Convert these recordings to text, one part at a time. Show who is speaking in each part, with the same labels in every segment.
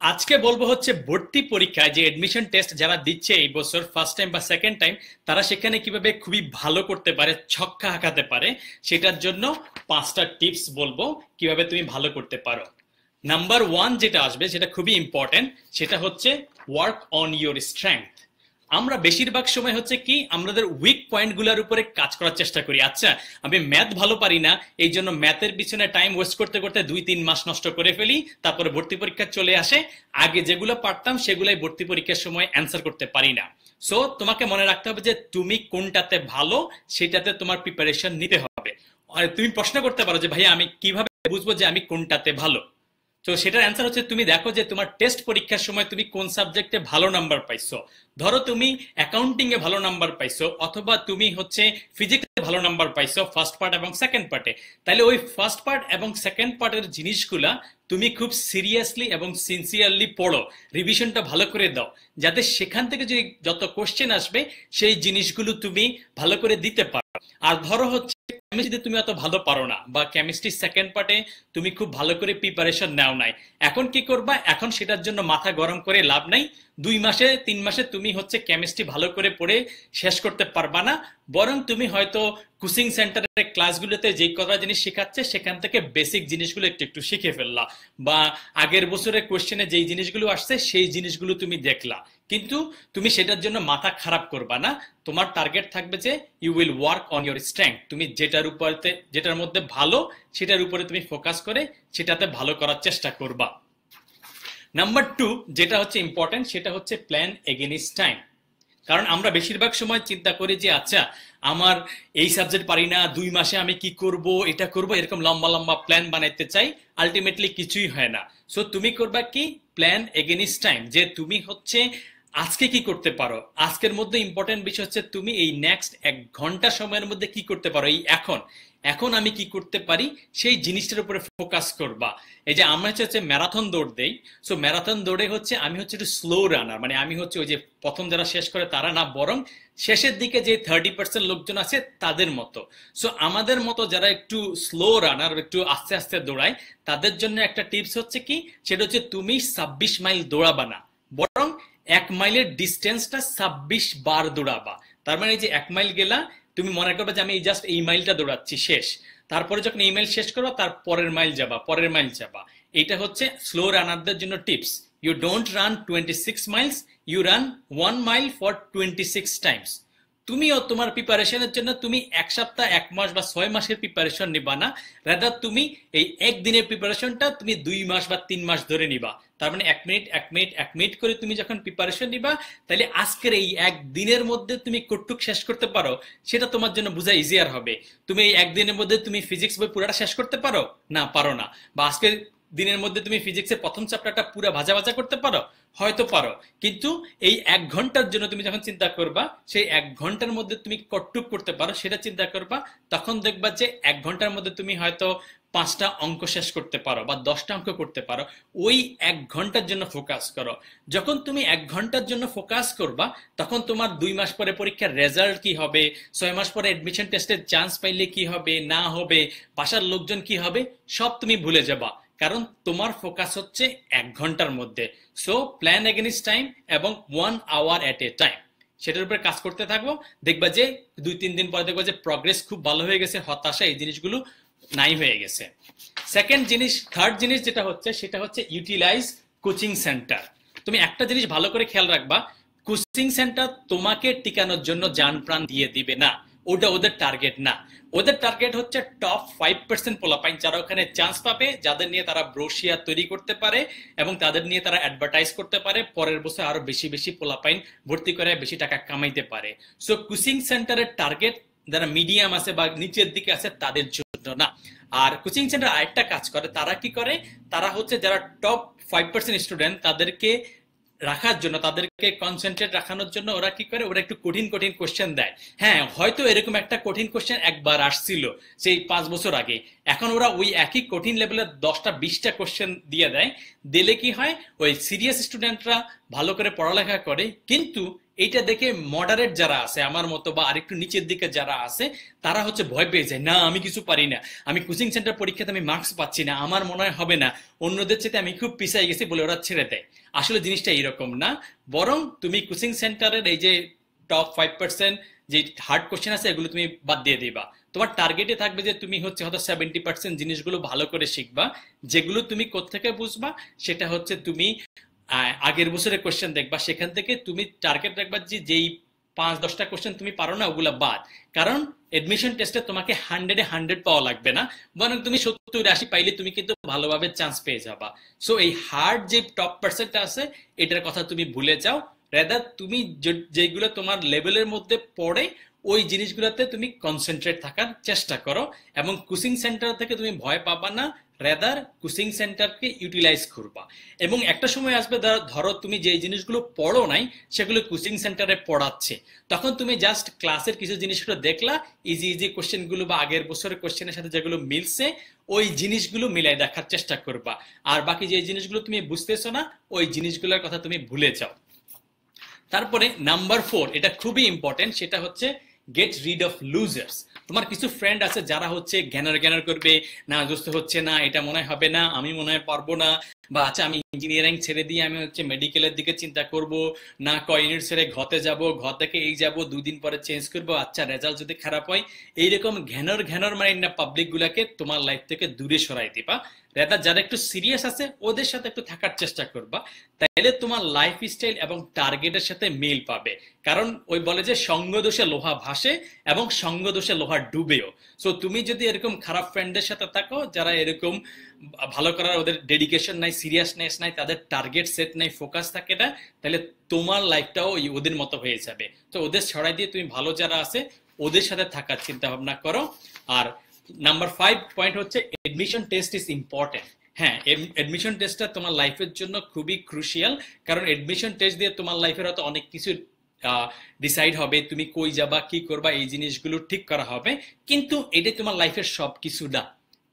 Speaker 1: আজকে বলবো হচ্ছে ভর্তি পরীক্ষায় যে এডমিশন টেস্ট যারা দিচ্ছে এই বছর ফার্স্ট টাইম বা সেকেন্ড টাইম, তারা সেখানে কিভাবে খুবই ভালো করতে পারে, ছক্কা হাঁকাতে পারে, সেটার জন্য 5টা টিপস বলবো কিভাবে তুমি ভালো করতে পারো। নাম্বার ওয়ান যেটা আসবে সেটা খুবই ইম্পর্টেন্ট, সেটা হচ্ছে ওয়ার্ক অন ইউর স্ট্রেংথ। আমরা বেশিরভাগ সময় হচ্ছে কি আমাদের উইক পয়েন্ট গুলার উপরে কাজ করার চেষ্টা করি। আচ্ছা, আমি ম্যাথ ভালো পারি না, এই জন্য ম্যাথের পিছনে টাইম ওয়েস্ট করতে করতে 2-3 মাস নষ্ট করে ফেলি, তারপরে ভর্তি পরীক্ষা চলে আসে, আগে যেগুলো পারতাম সেগুলাই ভর্তি পরীক্ষার সময় অ্যান্সার করতে পারি না। সো তোমাকে মনে রাখতে হবে যে তুমি কোনটাতে ভালো, সেটাতে তোমার প্রিপারেশন নিতে হবে। আর তুমি প্রশ্ন করতে পারো যে ভাই আমি কিভাবে বুঝবো যে আমি কোনটাতে ভালো। তো সেটার অ্যান্সার হচ্ছে তুমি দেখো যে তোমার টেস্ট পরীক্ষার সময় তুমি কোন সাবজেক্টে ভালো নাম্বার পাইছো। ধরো তুমি অ্যাকাউন্টিং এ ভালো নাম্বার পাইছো, অথবা তুমি হচ্ছে ফিজিক্সে ভালো নাম্বার পাইছো ফার্স্ট পার্ট এবং সেকেন্ড পার্টে, তাহলে ওই ফার্স্ট পার্ট এবং সেকেন্ড পার্টের জিনিসগুলা তুমি খুব সিরিয়াসলি এবং সিনসিয়ারলি পড়ো, রিভিশনটা ভালো করে দাও, যাতে সেখান থেকে যে যত কোশ্চেন আসবে সেই জিনিসগুলো তুমি ভালো করে দিতে পারো। আর ধরো হচ্ছে কেমিস্ট্রিতে তুমি অত ভালো পারো না, বা কেমিস্ট্রি সেকেন্ড পার্টে তুমি খুব ভালো করে প্রিপারেশন নাও নাই, এখন কি করবা? এখন সেটার জন্য মাথা গরম করে লাভ নাই। 2 মাসে 3 মাসে তুমি হচ্ছে কেমিস্ট্রি ভালো করে পড়ে শেষ করতে পারবা না, বরং তুমি হয়তো কোচিং সেন্টারের ক্লাসগুলোতে যে কটা জিনিস শেখাচ্ছে সেখান থেকে বেসিক জিনিসগুলো একটু একটু শিখে ফেললা, বা আগের বছরের কোশ্চেনে যেই জিনিসগুলো আসছে সেই জিনিসগুলো তুমি দেখলা, কিন্তু তুমি সেটার জন্য মাথা খারাপ করবা না। তোমার টার্গেট থাকবে যে you will work on your strength, তুমি যেটার মধ্যে ভালো সেটার উপরে তুমি ফোকাস করে সেটাতে ভালো করার চেষ্টা করবা। নাম্বার টু যেটা হচ্ছে ইম্পর্টেন্ট, সেটা হচ্ছে প্ল্যান এগেইনস্ট টাইম। কারণ আমরা বেশিরভাগ সময় চিন্তা করি যে আচ্ছা আমার এই সাবজেক্ট পারি না, 2 মাসে আমি কি করব, এটা করব, এরকম লম্বা লম্বা প্ল্যান বানাইতে চাই, আলটিমেটলি কিছুই হয় না। সো তুমি করবা কি, প্ল্যান এগেইনস্ট টাইম, যে তুমি হচ্ছে আজকে কি করতে পারো, আজকের মধ্যে ইম্পর্টেন্ট বিষয় হচ্ছে তুমি এই নেক্সট 1 ঘন্টা সময়ের মধ্যে কি করতে পারো, এই এখন এখন আমি কি করতে পারি সেই জিনিসটার উপরে ফোকাস করবা। এই যে আমরা হচ্ছে ম্যারাথন দৌড় দেই, সো ম্যারাথন দৌড়ে হচ্ছে আমি হচ্ছে একটু স্লো রানার, মানে আমি হচ্ছে ওই যে প্রথম যারা শেষ করে তারা না, বরং শেষের দিকে যে 30% লোকজন আছে তাদের মতো। সো আমাদের মতো যারা একটু স্লো রানার, একটু আস্তে আস্তে দৌড়ায়, তাদের জন্য একটা টিপস হচ্ছে কি, সেটা হচ্ছে তুমি 26 মাইল দৌড়াবা না, বরং 1 মাইলের ডিস্টেন্সটা 26 বার দৌড়াবা। তার মানে এই যে 1 মাইল গেলা, তুমি মনে করবে যে আমি জাস্ট এই মাইলটা দৌড়াচ্ছি, শেষ। তারপরে যখন এই মাইল শেষ করবা, তার পরের মাইল যাবা, পরের মাইল যাবা। এটা হচ্ছে স্লো রানারদের জন্য tips. You don't run 26 miles, you run 1 mile for 26 times. তুমিও তোমার প্রিপারেশনের জন্য তুমি 1 সপ্তাহ, 1 মাস বা 6 মাসের প্রিপারেশন নিবা না, রাদার তুমি এই একদিনের প্রিপারেশনটা তুমি 2 মাস বা 3 মাস ধরে নিবা। তার মানে 1 মিনিট 1 মিনিট 1 মিনিট করে তুমি যখন প্রিপারেশন নিবা, তাহলে আজকের এই একদিনের মধ্যে তুমি কতটুক শেষ করতে পারো সেটা তোমার জন্য বোঝা ইজিয়ার হবে। তুমি এই একদিনের মধ্যে তুমি ফিজিক্স বই পুরোটা শেষ করতে পারো না, পারো না। বা আজকের দিনের মধ্যে তুমি ফিজিক্সের প্রথম চ্যাপ্টারটা পুরো ভাজা ভাজা করতে পারো, হয়তো পারো, কিন্তু এই 1 ঘন্টার জন্য তুমি যখন চিন্তা করবা সেই 1 ঘন্টার মধ্যে তুমি কতটুক করতে পারো সেটা চিন্তা করবা, তখন দেখবা যে 1 ঘন্টার মধ্যে তুমি হয়তো 5টা অঙ্ক শেষ করতে পারো বা 10টা অঙ্ক করতে পারো। ওই 1 ঘন্টার জন্য ফোকাস করো। যখন তুমি 1 ঘন্টার জন্য ফোকাস করবা, তখন তোমার 2 মাস পরে পরীক্ষার রেজাল্ট কি হবে, 6 মাস পরে এডমিশন টেস্টের চান্স পাইলে কি হবে না হবে, বাসার লোকজন কি হবে, সব তুমি ভুলে যাবা, কারণ তোমার ফোকাস হচ্ছে 1 ঘন্টার মধ্যে। সো প্ল্যান এগেইনস্ট টাইম এবং 1 আওয়ার এট এ টাইম, সেটার উপরে কাজ করতে থাকবো। দেখবা যে 2-3 দিন পরে দেখবা যে প্রগ্রেস খুব ভালো হয়ে গেছে, হতাশা এই জিনিসগুলো নাই হয়ে গেছে। থার্ড জিনিস যেটা হচ্ছে সেটা হচ্ছে ইউটিলাইজ কোচিং সেন্টার। তুমি একটা জিনিস ভালো করে খেয়াল রাখবা, কোচিং সেন্টার তোমাকে টিকানোর জন্য জান প্রাণ দিয়ে দিবে না, ওটা ওদের টার্গেট না। ওদের টার্গেট হচ্ছে টপ 5% পোলাপাইন যারা ওখানে চান্স পাবে, যাদের নিয়ে তারা ব্রোশিয়া তৈরি করতে পারে এবং তাদের নিয়ে তারা অ্যাডভার্টাইজ করতে পারে, পরের বছর আরো বেশি বেশি পোলাপাইন ভর্তি করে বেশি টাকা কামাইতে পারে। সো কোচিং সেন্টারের টার্গেট যারা মিডিয়াম আছে বা নিচের দিকে আছে তাদের জন্য না। আর কোচিং সেন্টার আরেকটা কাজ করে, তারা কি করে, তারা হচ্ছে যারা টপ 5% স্টুডেন্ট তাদেরকে রাখার জন্য, তাদেরকে কনসেন্ট্রেট রাখানোর জন্য ওরা কি করে, ওরা একটু কঠিন কঠিন কোশ্চেন দেয়। হ্যাঁ, হয়তো এরকম একটা কঠিন কোশ্চেন একবার আসছিল সেই 5 বছর আগে, এখন ওরা ওই একই কঠিন লেভেলের 10টা 20টা কোশ্চেন দিয়ে দেয়। দিলে কি হয়, ওই সিরিয়াস স্টুডেন্টরা ভালো করে পড়ালেখা করে, কিন্তু এইটা দেখে মডারেট যারা আছে আমার মতো বা আরেকটু নিচের দিকে যারা আছে তারা হচ্ছে ভয় পেয়ে যায়, না আমি কিছু পারি না, আমি কোচিং সেন্টার পরীক্ষাতে আমি মার্কস পাচ্ছি না, আমার মনে হয় হবে না, অন্যদের চেয়ে আমি খুব পিছিয়ে গেছি বলে ওরা ছেড়ে দেয়। আসলে জিনিসটা এরকম না, বরং তুমি কোচিং সেন্টারের এই যে টপ 5% যে হার্ড কোশ্চেন আছে এগুলো তুমি বাদ দিয়ে দিবা। তোমার টার্গেটে থাকবে যে তুমি হচ্ছে হয়তো 70% জিনিসগুলো ভালো করে শিখবা, যেগুলো তুমি কোত্থেকে বুঝবা সেটা হচ্ছে তুমি আগের বছরের কোশ্চেন দেখবা, সেখান থেকে তুমি টার্গেট রাখবা যে যেই 5-10টা কোশ্চেন তুমি পারো না ওগুলা বাদ। কারণ এডমিশন টেস্টে তোমাকে 100-এ 100 পাওয়া লাগবে না, বরং তুমি 70-80 পাইলে তুমি কিন্তু ভালোভাবে চান্স পেয়ে যাবা। সো এই হার্ড যে টপ পার্সেন্ট আছে এটার কথা তুমি ভুলে যাও, রেদার তুমি যেগুলো তোমার লেভেলের মধ্যে পড়ে ওই জিনিসগুলোতে তুমি কনসেন্ট্রেট থাকার চেষ্টা করো, এবং কোচিং সেন্টার থেকে তুমি ভয় পাবা না, রেদার কোচিং সেন্টারকে ইউটিলাইজ করবা। এবং একটা সময় আসবে ধরো তুমি যে জিনিসগুলো পড়ো নাই সেগুলো কোচিং সেন্টারে পড়াচ্ছে, তখন তুমি জাস্ট ক্লাসের কিছু জিনিসগুলো দেখলা, ইজি ইজি কোশ্চেনগুলো বা আগের বছরের কোশ্চেনের সাথে যেগুলো মিলছে ওই জিনিসগুলো মিলাই দেখার চেষ্টা করবা, আর বাকি যে জিনিসগুলো তুমি বুঝতেছো না ওই জিনিসগুলোর কথা তুমি ভুলে যাও। তারপরে নাম্বার 4, এটা খুবই ইম্পর্টেন্ট, সেটা হচ্ছে গেট রিড অফ লুজার্স। তোমার কিছু ফ্রেন্ড আছে যারা হচ্ছে জ্ঞানার জ্ঞানার করবে, না দোস্ত হচ্ছে না, এটা মনে হবে না, আমি মনে হয় পারবো না, বা আচ্ছা আমি ইঞ্জিনিয়ারিং ছেড়ে দিয়ে আমি হচ্ছে মেডিকেলের দিকে চিন্তা করব, না কয় ইউনিট ছেড়ে ঘতে যাব, ঘ থেকে এই যাব, 2 দিন পরে চেঞ্জ করবো, আচ্ছা রেজাল্ট যদি খারাপ হয়, এইরকম ঘ্যানর ঘ্যানর মাইন্ড না পাবলিক গুলাকে তোমার লাইফ থেকে দূরে সরাই দিবা। রেদার যারা একটু সিরিয়াস আছে ওদের সাথে একটু থাকার চেষ্টা করবা, তাইলে তোমার লাইফ স্টাইল এবং টার্গেটের সাথে মিল পাবে। কারণ ওই বলে যে সঙ্গ দোষে লোহা ভাসে এবং সঙ্গ দোষে লোহা ডুবেও। সো তুমি যদি এরকম খারাপ ফ্রেন্ডদের সাথে থাকো যারা এরকম ভালো করার ওদের ডেডিকেশন নাই, সিরিয়াসনেস নাই, তাদের টার্গেট সেট নাই, ফোকাস থাকে না, তাহলে তোমার লাইফটাও ওদের মতো হয়ে যাবে। তো ওদের ছড়াই দিয়ে তুমি ভালো যারা আছে ওদের সাথে থাকার চিন্তা ভাবনা করো। আর নাম্বার 5 পয়েন্ট হচ্ছে এডমিশন টেস্ট ইজ ইম্পর্টেন্ট। হ্যাঁ, এডমিশন টেস্টটা তোমার লাইফের জন্য খুবই ক্রুশিয়াল, কারণ এডমিশন টেস্ট দিয়ে তোমার লাইফের হয়তো অনেক কিছু ডিসাইড হবে, তুমি কই যাবা, কি করবা, এই জিনিসগুলো ঠিক করা হবে, কিন্তু এটা তোমার লাইফের সব কিছু না।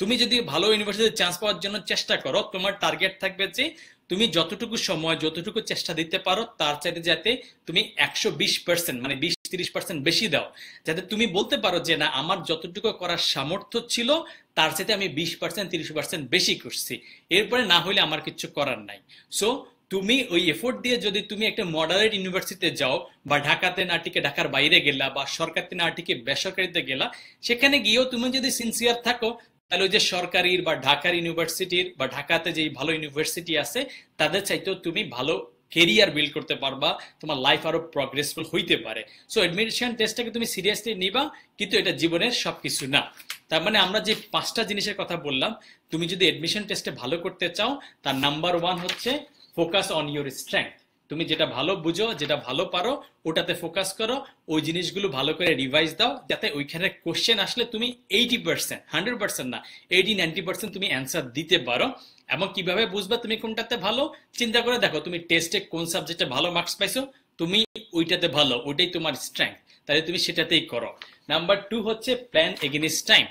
Speaker 1: তুমি যদি ভালো ইউনিভার্সিটিতে চান্স পাওয়ার জন্য চেষ্টা করো, তোমার টার্গেট থাকবে যে তুমি যতটুকু সময় যতটুকু চেষ্টা দিতে পারো তার চাইতে যাতে তুমি 120% মানে 20-30% বেশি দাও, যাতে তুমি বলতে পারো যে না আমার যতটুকু করার সামর্থ্য ছিল তার চাইতে আমি 20%-30% বেশি করছি, এরপরে না হলে আমার কিছু করার নাই। সো তুমি ওই এফোর্ট দিয়ে যদি তুমি একটা মডারেট ইউনিভার্সিটিতে যাও, বা ঢাকাতে না টিকে ঢাকার বাইরে গেলা, বা সরকারিতে না টিকে বেসরকারিতে গেলা, সেখানে গিয়েও তুমি যদি সিনসিয়ার থাকো তাহলে ওই যে সরকারির বা ঢাকার ইউনিভার্সিটির বা ঢাকাতে যে ভালো ইউনিভার্সিটি আছে তাদের চাইতেও তুমি ভালো কেরিয়ার বিল্ড করতে পারবা, তোমার লাইফ আরো প্রগ্রেসফুল হইতে পারে। সো এডমিশন টেস্টটাকে তুমি সিরিয়াসলি নিবা, কিন্তু এটা জীবনের সবকিছু না। তার মানে আমরা যে 5টা জিনিসের কথা বললাম, তুমি যদি এডমিশন টেস্টে ভালো করতে চাও তার নাম্বার 1 হচ্ছে ফোকাস অন ইউর স্ট্রেংথ। তুমি যেটা ভালো বুঝো, যেটা ভালো পারো ওটাতে ফোকাস করো, ওই জিনিসগুলো ভালো করে রিভাইজ দাও, যাতে ওইখানে কোশ্চেন আসলে তুমি 80%, 100% না, 80-90% তুমি অ্যান্সার দিতে পারো। এবং কিভাবে বুঝবা তুমি কোনটাতে ভালো, চিন্তা করে দেখো তুমি টেস্টে কোন সাবজেক্টে ভালো মার্কস পাইছো, তুমি ওইটাতে ভালো, ওইটাই তোমার স্ট্রেংথ, তাহলে তুমি সেটাতেই করো। নাম্বার 2 হচ্ছে প্ল্যান এগেইনস্ট টাইম।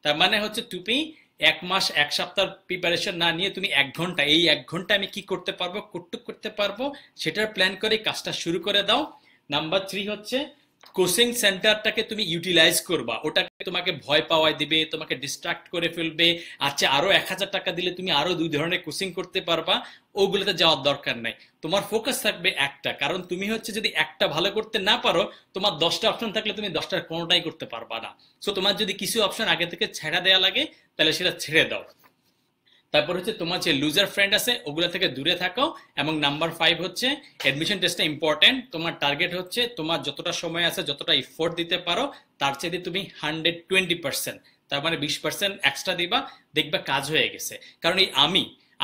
Speaker 1: তার মানে হচ্ছে তুমি 1 মাস 1 সপ্তাহ প্রিপারেশন না নিয়ে তুমি 1 ঘন্টা, এই 1 ঘন্টা আমি কি করতে পারবো, কতটুকু করতে পারবো সেটার প্ল্যান করে কাজটা শুরু করে দাও। নাম্বার 3 হচ্ছে কোচিং সেন্টারটাকে তুমি ইউটিলাইজ করবা, ওটাকে তোমাকে ভয় পাওয়াই দিবে, তোমাকে ডিস্ট্রাক্ট করে ফেলবে, আচ্ছা আরো 1000 টাকা দিলে তুমি আরো 2 ধরনের কোচিং করতে পারবা, ওগুলোতে যাওয়ার দরকার নাই। তোমার ফোকাস থাকবে একটা, কারণ তুমি হচ্ছে যদি একটা ভালো করতে না পারো, তোমার 10টা অপশন থাকলে তুমি 10টার কোনোটাই করতে পারবা না। সো তোমার যদি কিছু অপশন আগে থেকে ছেড়ে দেওয়া লাগে তাহলে সেটা ছেড়ে দাও। তারপর হচ্ছে তোমার যে লুজার ফ্রেন্ড আছে ওগুলো থেকে দূরে থাকো। এবং নাম্বার 5 হচ্ছে এডমিশন টেস্টটা ইম্পর্টেন্ট, তোমার টার্গেট হচ্ছে তোমার যতটা সময় আছে যতটা এফোর্ট দিতে পারো তার চাইতে তুমি 120%, তার মানে 20% এক্সট্রা দিবা, দেখবা কাজ হয়ে গেছে। কারণ এই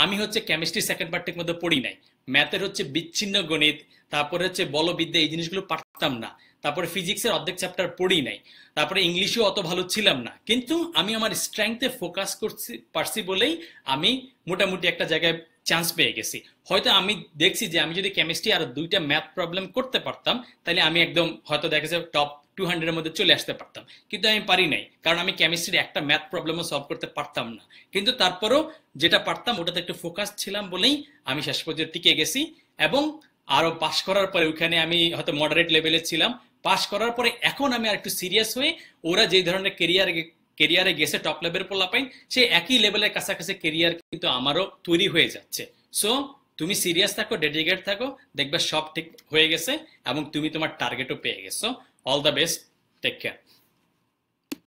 Speaker 1: আমি হচ্ছে কেমিস্ট্রি সেকেন্ড পার্টের মধ্যে পড়ি নাই, ম্যাথের হচ্ছে বিচ্ছিন্ন গণিত, তারপরে হচ্ছে বলবিদ্যা, এই জিনিসগুলো পারতাম না, তারপরে ফিজিক্সের অর্ধেক চ্যাপ্টার পড়ি নাই, তারপরে ইংলিশেও অত ভালো ছিলাম না, কিন্তু আমি আমার স্ট্রেংথে ফোকাস করছি পারছি বলেই আমি মোটামুটি একটা জায়গায় চান্স পেয়ে গেছি। হয়তো আমি দেখছি যে আমি যদি কেমিস্ট্রি আর 2টা ম্যাথ প্রবলেম করতে পারতাম তাহলে আমি একদম হয়তো দেখা যায় টপ 200-এর মধ্যে চলে আসতে পারতাম, কিন্তু আমি পারি নাই, কারণ আমি কেমিস্ট্রির একটা ম্যাথ প্রবলেমও সলভ করতে পারতাম না। কিন্তু তারপরও যেটা পারতাম ওটাতে একটু ফোকাস ছিলাম বলেই আমি শেষ পর্যন্ত টিকে গেছি। এবং আরো পাশ করার পরে ওখানে আমি হয়তো মডারেট লেভেলে ছিলাম, পাশ করার পরে এখন আমি আর একটু সিরিয়াস হয়ে ওরা যে ধরনের কেরিয়ারে গেছে টপ লেভেল পোলাপাইন, সেই একই লেভেলের কাছাকাছি কেরিয়ার কিন্তু আমারও তৈরি হয়ে যাচ্ছে। সো তুমি সিরিয়াস থাকো, ডেডিকেট থাকো, দেখবে সব ঠিক হয়ে গেছে এবং তুমি তোমার টার্গেটও পেয়ে গেছো। All the best, take care.